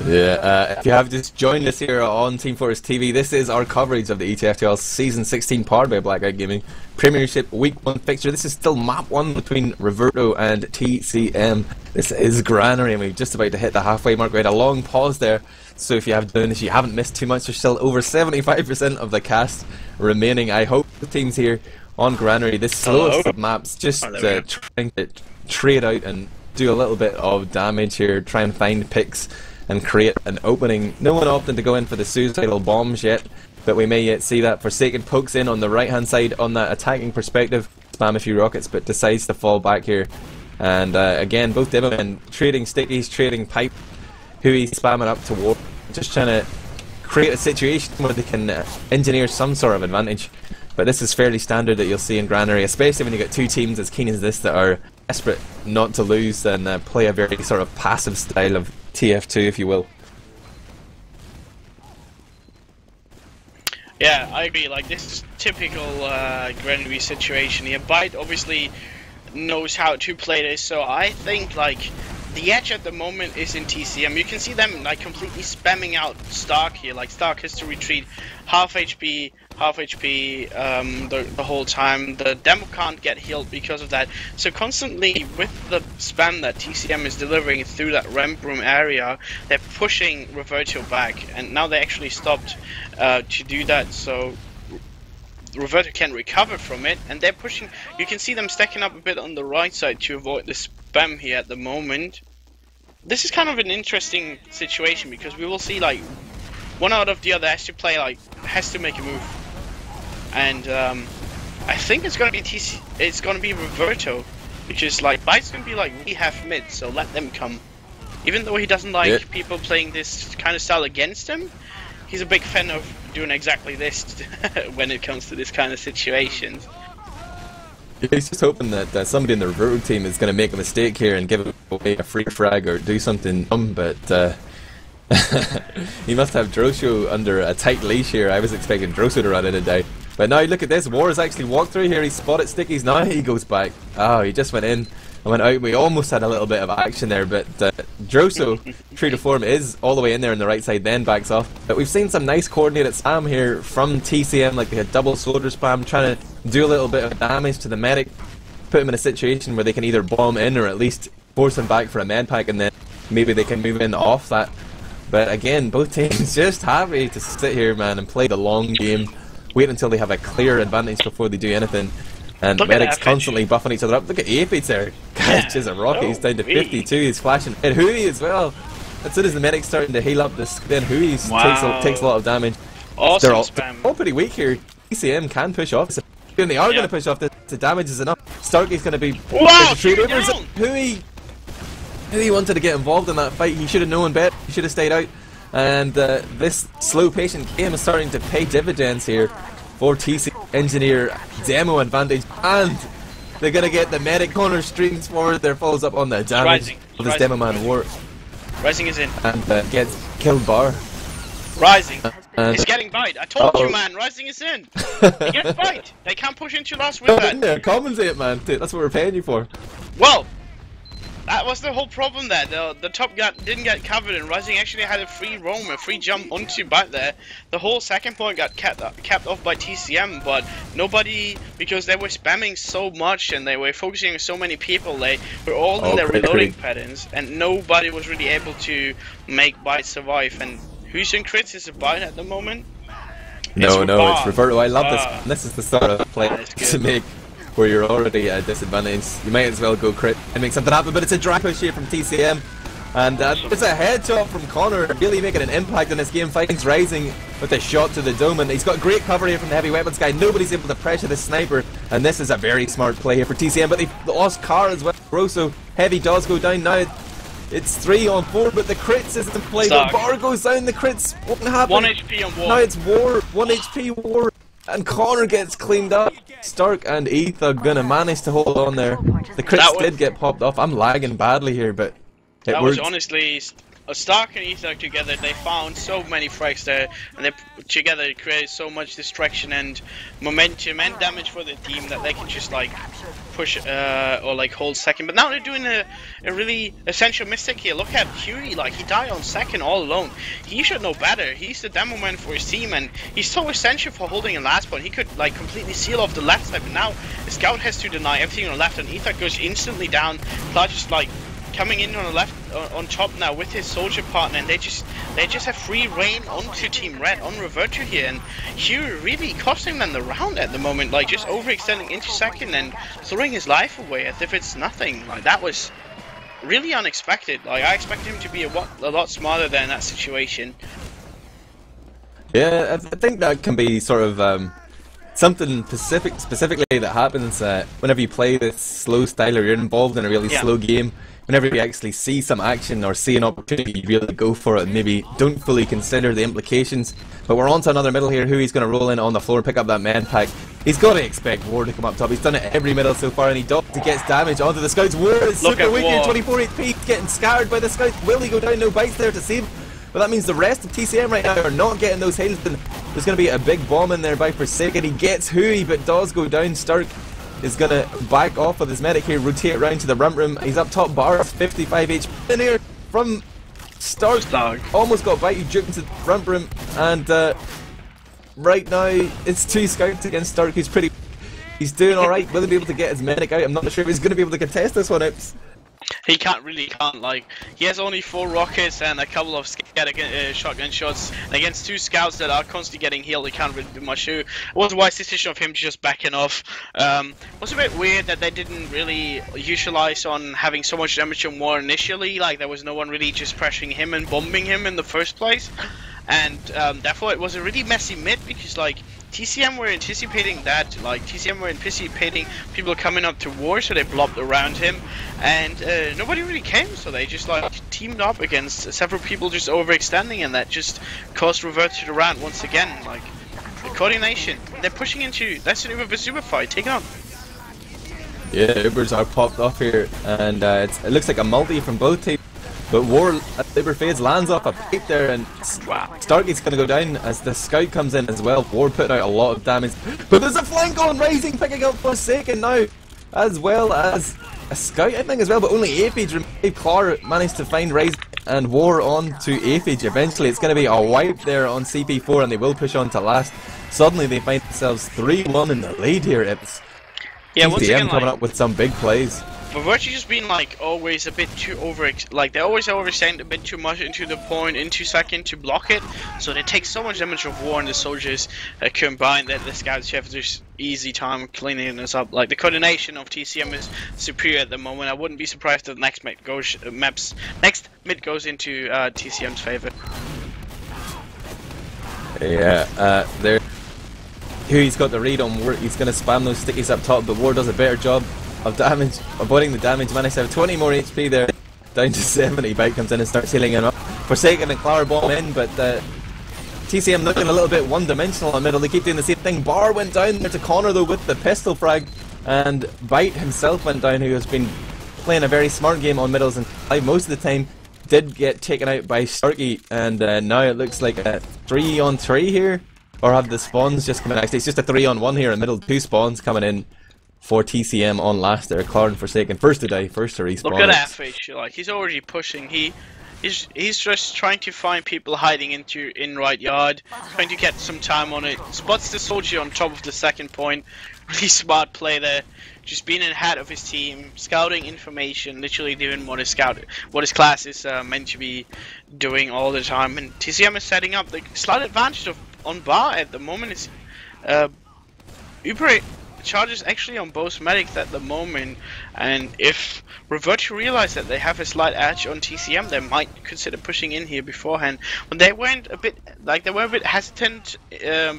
Yeah, if you have just joined us here on Team Fortress TV, this is our coverage of the ETF2L Season 16 powered by BlackOut Gaming Premiership Week 1 fixture. This is still map 1 between Reverto and TCM. This is Granary, and we're just about to hit the halfway mark. We had a long pause there, so if you have done this, you haven't missed too much. There's still over 75% of the cast remaining. I hope the teams here on Granary, this slowest of maps, just trying to trade out and do a little bit of damage here, try and find picks and create an opening. No one opted to go in for the suicidal bombs yet, but we may yet see that. Forsaken pokes in on the right hand side on that attacking perspective, spam a few rockets, but decides to fall back here. And again, both Demomen trading stickies, trading pipe, who he's spamming up toward, just trying to create a situation where they can engineer some sort of advantage. But this is fairly standard that you'll see in Granary, especially when you get two teams as keen as this that are desperate not to lose and play a very sort of passive style of TF2, if you will. Yeah, I agree. This is typical Granary situation here. Byte obviously knows how to play this, so I think the edge at the moment is in TCM. You can see them completely spamming out Stark here. Stark has to retreat half HP the whole time. The demo can't get healed because of that. So constantly with the spam that TCM is delivering through that ramp room area, they're pushing Reverto back, and now they actually stopped to do that. So Reverto can recover from it, and they're pushing. You can see them stacking up a bit on the right side to avoid the spam here at the moment. This is kind of an interesting situation because we will see one out of the other has to play has to make a move, and I think it's gonna be it's gonna be Reverto, which is Byte's gonna be we have mid, so let them come. Even though he doesn't like people playing this kind of style against him, he's a big fan of doing exactly this when it comes to this kind of situations. He's just hoping that somebody in the Reverto team is going to make a mistake here and give away a free frag or do something dumb, but he must have Drosho under a tight leash here. I was expecting Drosho to run in and die. But now look at this, War has actually walked through here, he spotted stickies, now he goes back. Oh, he just went in I went out. We almost had a little bit of action there, but Droso, true to form, is all the way in there on the right side, then backs off. But we've seen some nice coordinated spam here from TCM, like they had double soldier spam, trying to do a little bit of damage to the medic, put him in a situation where they can either bomb in or at least force him back for a med pack, and then maybe they can move in off that. But again, both teams just happy to sit here, man, and play the long game. Wait until they have a clear advantage before they do anything. And medics constantly buffing each other up. Look at Apex there. Guys, just a rocket. He's down to 52. He's flashing. And Hui as well. As soon as the medic's starting to heal up, then Hui takes a lot of damage. Awesome. They're all pretty weak here. TCM can push off. And they are going to push off. The damage is enough. Starkey's going to be... Wow! Hui wanted to get involved in that fight. He should have known better. He should have stayed out. And this slow, patient game is starting to pay dividends here for TC Engineer. Demo advantage, and they're going to get the medic corner streams forward. There follows up on the damage of this Demo Man war. Rising is in. And gets killed bar. Rising. He's getting bite. I told you, man. Rising is in. He gets bite. They can't push into last with that. There, compensate, man. Dude, that's what we're paying you for. Well, that was the whole problem there. The top gun didn't get covered, and Rising actually had a free roam, a free jump onto back there. The whole second point got capped off by TCM, but nobody, because they were spamming so much and they were focusing on so many people, they were all in their reloading patterns, and nobody was really able to make Byte survive. And who's in crits is a Byte at the moment? No, it's Reverto. I love this. This is the sort of play to make where you're already at a disadvantage. You might as well go crit and make something happen, but it's a drag push here from TCM. And it's a headshot from Connor, really making an impact in this game. Fighting's Rising with a shot to the dome, and he's got great cover here from the heavy weapons guy. Nobody's able to pressure the sniper, and this is a very smart play here for TCM, but they've lost Car as well. Rosso, heavy does go down now. It's 3 on 4, but the crits isn't played. The bar goes down, the crits won't happen. 1 HP on war. Now it's war, 1 HP war. And Connor gets cleaned up. Stark and ETH are gonna manage to hold on there. The crits did get popped off. I'm lagging badly here, but it that worked. Was honestly Stark and ETH together. They found so many frags there, and they together created so much distraction and momentum and damage for the team that they can just like push or like hold second. But now they're doing a really essential mistake here. Look at Huey, like he died on second all alone. He should know better. He's the demo man for his team, and he's so essential for holding a last point. He could like completely seal off the left side, but now the scout has to deny everything on the left, and ETH goes instantly down. Clutch is like coming in on the left, on top now with his soldier partner, and they just have free reign onto Team Red on Reverto here, and Hugh really costing them the round at the moment, like just overextending into second and throwing his life away as if it's nothing. Like that was really unexpected. Like I expected him to be a lot smarter than that situation. Yeah, I think that can be sort of something specifically that happens whenever you play this slow style or you're involved in a really slow game. Whenever you actually see some action or see an opportunity, you really go for it and maybe don't fully consider the implications. But we're on to another middle here. He's going to roll in on the floor, pick up that man pack. He's got to expect War to come up top. He's done it every middle so far, and he gets damage onto the scouts. War is super weak here, 24 HP, getting scarred by the scouts. Will he go down? No bites there to save him. But that means the rest of TCM right now are not getting those hails. There's going to be a big bomb in there by Forsaken. He gets Hui, but does go down. Stark is going to back off with his medic here, rotate around to the rump room. He's up top, bar 55 HP in here from Stark. Almost got bite, he juked into the rump room, and right now it's 2 scouts against Stark. He's doing alright. Will he be able to get his medic out? I'm not sure if he's going to be able to contest this one out. He can't, like, he has only 4 rockets and a couple of shotgun shots, and against 2 scouts that are constantly getting healed, he can't really do much. It was a wise decision of him just backing off. It was a bit weird that they didn't really utilize on having so much damage on War initially, like there was no one really just pressuring him and bombing him in the first place, and therefore it was a really messy mid, because like TCM were anticipating that, like TCM were anticipating people coming up to War, so they blobbed around him, and nobody really came, so they just like teamed up against several people just overextending, and that just caused Reverto to round once again. Like the coordination, they're pushing into that's an Uber Super fight, take on. Yeah, Ubers are popped off here, and it looks like a multi from both teams. But War at Uber Fades lands off a pipe there, and Stargate's going to go down as the scout comes in as well. War putting out a lot of damage, but there's a flank on Rising, picking up Forsaken now, as well as a scout, I think, as well, but only Aphage remained. Clar managed to find Rise and War on to Aphage. Eventually, it's going to be a wipe there on CP4, and they will push on to last. Suddenly, they find themselves 3-1 in the lead here. It's once again, coming up with some big plays. Reverto just been like always a bit too they're always overextending a bit too much into the point, into second to block it, so they take so much damage of war, and the soldiers combine that the scouts have this easy time cleaning this up. Like, the coordination of TCM is superior at the moment. I wouldn't be surprised if the next mid goes into TCM's favor. Yeah, there. Huey's got the read on War. He's going to spam those stickies up top, but War does a better job of damage, avoiding the damage. Managed to have 20 more HP there, down to 70. Bite comes in and starts healing him up. Forsaken and Clar bomb in, but TCM looking a little bit one-dimensional in the middle. They keep doing the same thing. Bar went down there to Connor though with the pistol frag, and Bite himself went down, who has been playing a very smart game on middles and most of the time. Did get taken out by Starkey, and now it looks like a 3-on-3 here. Or have the spawns just come in? Actually, it's just a 3-on-1 here in the middle. 2 spawns coming in for TCM on last there. Clar and Forsaken, first to die, first to respawn. Look at Aphage, like, he's already pushing. He's just trying to find people hiding in right yard, trying to get some time on it. Spots the soldier on top of the second point. Really smart play there. Just being ahead of his team, scouting information, literally doing what his class is meant to be doing all the time. And TCM is setting up the slight advantage on bar at the moment. Is Uber charges actually on both medics at the moment, and if Reverto realize that they have a slight edge on TCM, they might consider pushing in here beforehand. When they went a bit, they were a bit hesitant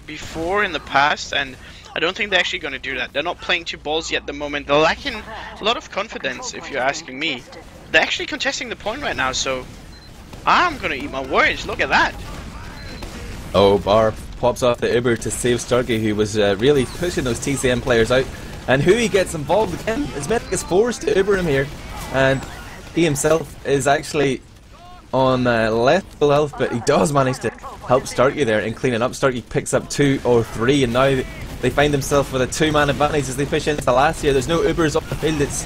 before in the past, and I don't think they're actually going to do that. They're not playing too ballsy at the moment. They're lacking a lot of confidence, if you're asking me. They're actually contesting the point right now, so I'm going to eat my words. Look at that. Oh, Bar pops off the Uber to save Starkey, who was really pushing those TCM players out. And Huey gets involved again. His medic is forced to Uber him here. And he himself is actually on less full health, but he does manage to help Starkey there in cleaning up. Starkey picks up 2 or 3, and now they find themselves with a 2-man advantage as they push into the last year. There's no Ubers up the field. It's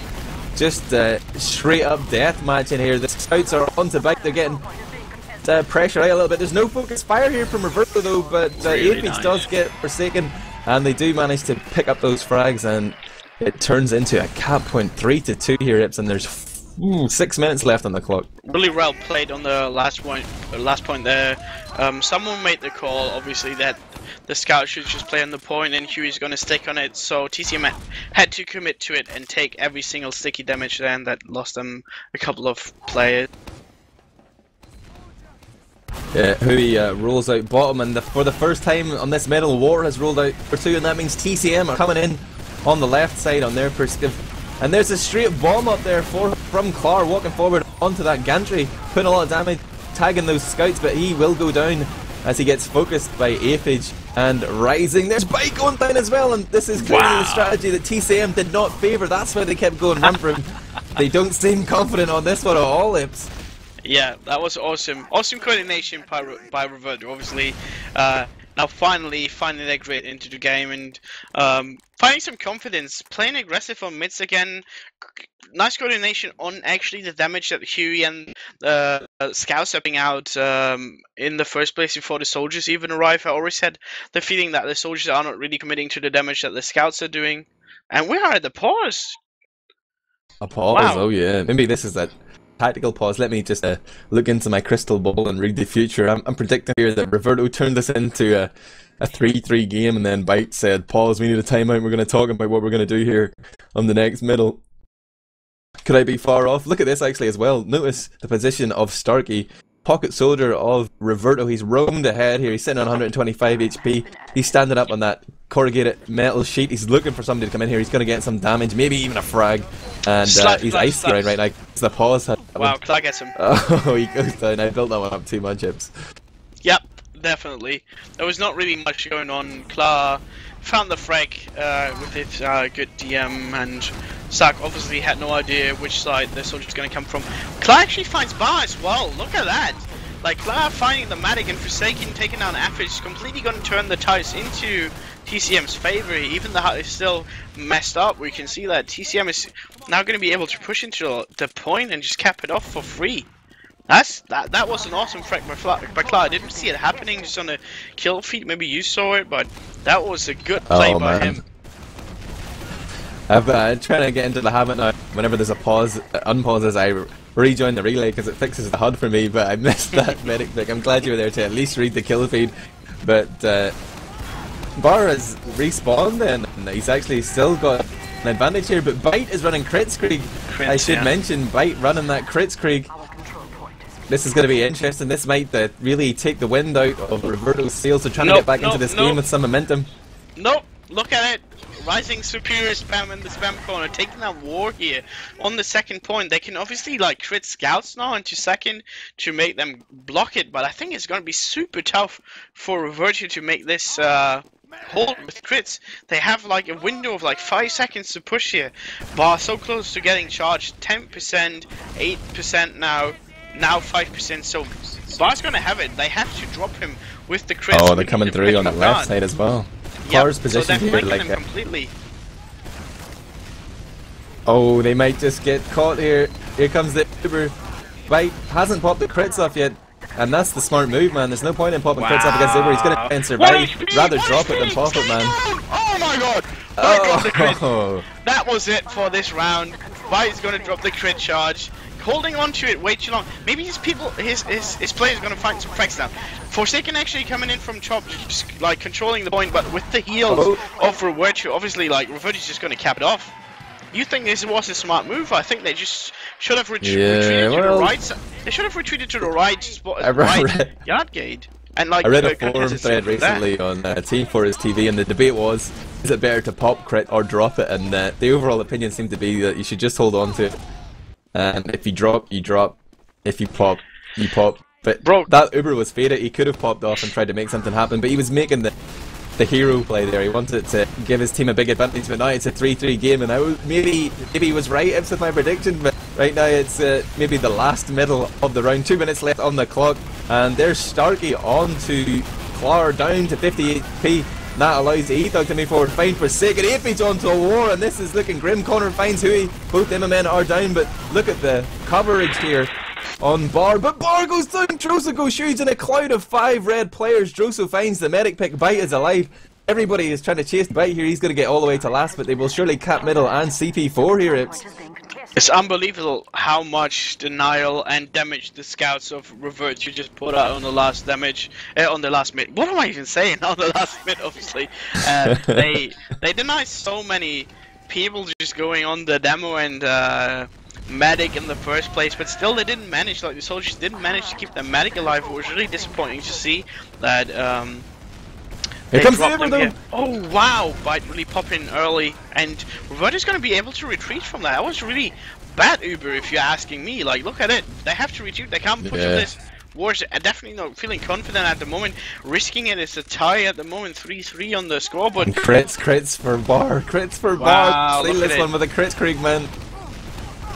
just straight up death match in here. The scouts are on to Bite. They're getting pressure out a little bit. There's no focus fire here from Reverto though, but really Aphage does get Forsaken, and they do manage to pick up those frags, and it turns into a cap point, 3-2 here, Ips, and there's 6 minutes left on the clock. Really well played on the last point there. Someone made the call, obviously, that the scout should just play on the point, and Huey's going to stick on it, so TCM had to commit to it and take every single sticky damage there, and that lost them a couple of players. Yeah, Huey rolls out bottom, and for the first time on this medal, War has rolled out for 2, and that means TCM are coming in on the left side on their perspective. And there's a straight bomb up there from Clar, walking forward onto that gantry, putting a lot of damage, tagging those scouts, but he will go down as he gets focused by Aphage and Rising. There's Bite going down as well, and this is clearly the strategy that TCM did not favour. That's why they kept going run for him. They don't seem confident on this one at all, Ips. Yeah, that was awesome. Awesome coordination by Reverto, obviously. Now finally their grit into the game, and finding some confidence, playing aggressive on mids again. Nice coordination on actually the damage that Huey and scouts are putting out in the first place before the soldiers even arrive. I always had the feeling that the soldiers are not really committing to the damage that the scouts are doing. And we are at the pause. A pause? Wow. Oh yeah, maybe this is that tactical pause. Let me just look into my crystal ball and read the future. I'm predicting here that Reverto turned this into a 3-3 game, and then Bite said, pause, we need a timeout, we're going to talk about what we're going to do here on the next middle. Could I be far off? Look at this actually as well. Notice the position of Starkey. Pocket soldier of Reverto. He's roamed ahead here. He's sitting on 125 HP. He's standing up on that corrugated metal sheet. He's looking for somebody to come in here. He's going to get some damage, maybe even a frag. And he's ice right now. It's the pause. Wow, Clar gets him. Oh, he goes down. I built that one up too much, Chips. Yep, definitely. There was not really much going on. Clar found the frag with his good DM, and Sark obviously had no idea which side the soldier was going to come from. Clar actually finds bar as well. Look at that. like Clara finding the Matic and Forsaken taking down Average is completely going to turn the tides into TCM's favor. Even though it's still messed up, we can see that TCM is now going to be able to push into the point and just cap it off for free. That was an awesome frag by Clara. I didn't see it happening just on a kill feed. Maybe you saw it, but that was a good play by him. I'm trying to get into the habit now. Whenever there's a pause, unpauses, I rejoin the relay because it fixes the HUD for me. But I missed that medic pick. I'm glad you were there to at least read the kill feed. But Bar has respawned then, and he's actually still got an advantage here. But Byte is running Kritzkrieg. I should mention Byte running that Kritzkrieg. This is going to be interesting. This might really take the wind out of Reverto's sails. They're trying to get back into this game with some momentum. Nope, look at it. Rising Superior spam in the spam corner, taking that war here on the second point. They can obviously like crit scouts now into second to make them block it, but I think it's going to be super tough for Reverto to make this hold with crits. They have like a window of like 5 seconds to push here. Bar so close to getting charged. 10%, 8% now 5%. So Bar's going to have it. They have to drop him with the crits. Oh, they're coming through on the left side as well. Clara's position so here, like completely. Oh, they might just get caught here. Here comes the Uber. Byte hasn't popped the crits off yet, and that's the smart move, man. There's no point in popping crits off against Uber. He's gonna try and survive. Rather drop it than pop it, man. Oh my god! Oh. That was it for this round. Byte's gonna drop the crit charge. Holding on to it way too long. Maybe his players are gonna find some frags now. Forsaken actually coming in from top, just like controlling the point, but with the heals of Reverto, obviously like Reverto's just gonna cap it off. You think this was a smart move? I think they just should have retreated to the right. They should have retreated to the right spot, right yard gate. And like I read a forum thread recently on teamfortress.tv, and the debate was: is it better to pop crit or drop it? And the overall opinion seemed to be that you should just hold on to it. And if you drop, you drop. If you pop, you pop. But bro, that Uber was faded. He could have popped off and tried to make something happen, but he was making the hero play there. He wanted to give his team a big advantage, but now it's a 3-3 game, and maybe he was right with my prediction, but right now it's maybe the last middle of the round. 2 minutes left on the clock, and there's Starkey on to Clara, down to 50 HP. That allows the E-Thug to move forward, find Forsaken, Apage onto a war, and this is looking grim. Connor finds Hui, both them men are down, but look at the coverage here on Bar, but Bar goes down, Drosso goes shoots in a cloud of 5 red players. Drosso finds the medic pick, Byte is alive. Everybody is trying to chase Byte here, he's going to get all the way to last, but they will surely cap middle and CP4 here. It's unbelievable how much denial and damage the scouts of Reverto just put out on the last on the last mid. What am I even saying? On the last mid, obviously. They denied so many people just going on the demo and medic in the first place, but still they didn't manage, like the soldiers didn't manage to keep the medic alive. It was really disappointing to see that here comes the Reverto. Oh wow, Byte really popping early, and Reverto's going to be able to retreat from that. That was really bad Uber if you're asking me. Like, look at it, they have to retreat, they can't push this. War's definitely not feeling confident at the moment, risking it. It's a tie at the moment, 3-3 on the scoreboard. Crits for Bar, Bar. Steal this one with a Kritzkrieg, man.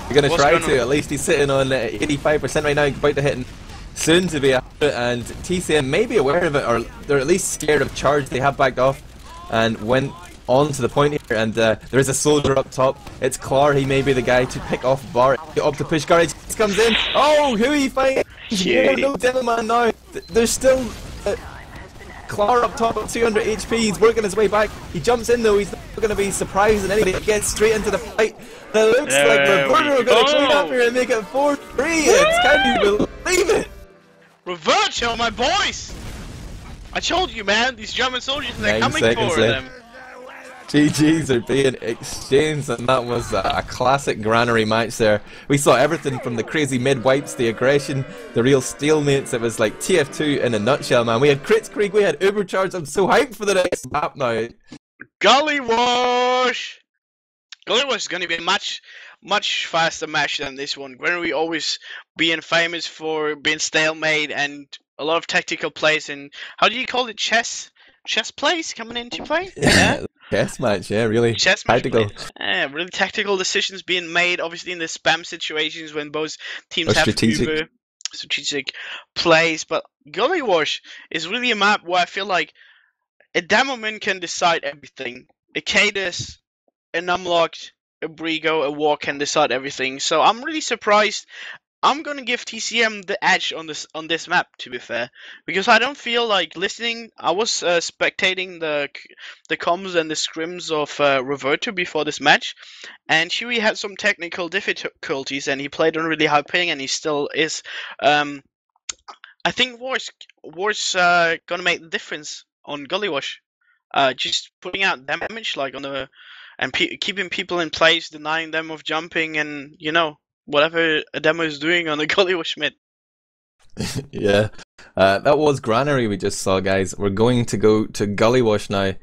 You're going to try to, at least he's sitting on 85% right now, about to hit soon to be a and TCM may be aware of it, or they're at least scared of charge. They have backed off and went on to the point here, and there is a soldier up top. It's Clara, he may be the guy to pick off Bar, up to push Garage, comes in. Oh, Hui finds no Devilman now. There's still Clara up top at 200 HP, he's working his way back. He jumps in though, he's not going to be surprised in anything. He gets straight into the fight. It looks like Reverto are going to clean up here and make it 4-3. Can you believe it? Reverto, my boys! I told you, man, these German soldiers, they're coming for them. GG's are being exchanged, and that was a classic granary match there. We saw everything from the crazy mid-wipes, the aggression, the real stalemates. It was like TF2 in a nutshell, man. We had Kritzkrieg, we had Ubercharge. I'm so hyped for the next map now. Gollywash! Gollywash is going to be a much faster match than this one. Granary always being famous for being stalemate and a lot of tactical plays, and how do you call it, chess plays coming into play? Yeah. Chess match, yeah, really. Chess tactical. Yeah, really tactical decisions being made, obviously in the spam situations when both teams have Uber. strategic plays. But Gully Wash is really a map where I feel like a Demoman can decide everything. A Cadus, an Unlocked, a Brigo, a War can decide everything. So I'm really surprised. I'm gonna give TCM the edge on this map, to be fair, because I don't feel like listening. I was spectating the comms and the scrims of Reverto before this match, and Huey had some technical difficulties, and he played on really high ping, and he still is. I think War's gonna make the difference on Gullywash. Just putting out damage like on the and keeping people in place, denying them of jumping, and whatever a demo is doing on the Gullywash mid. Yeah, that was Granary we just saw, guys. We're going to go to Gullywash now.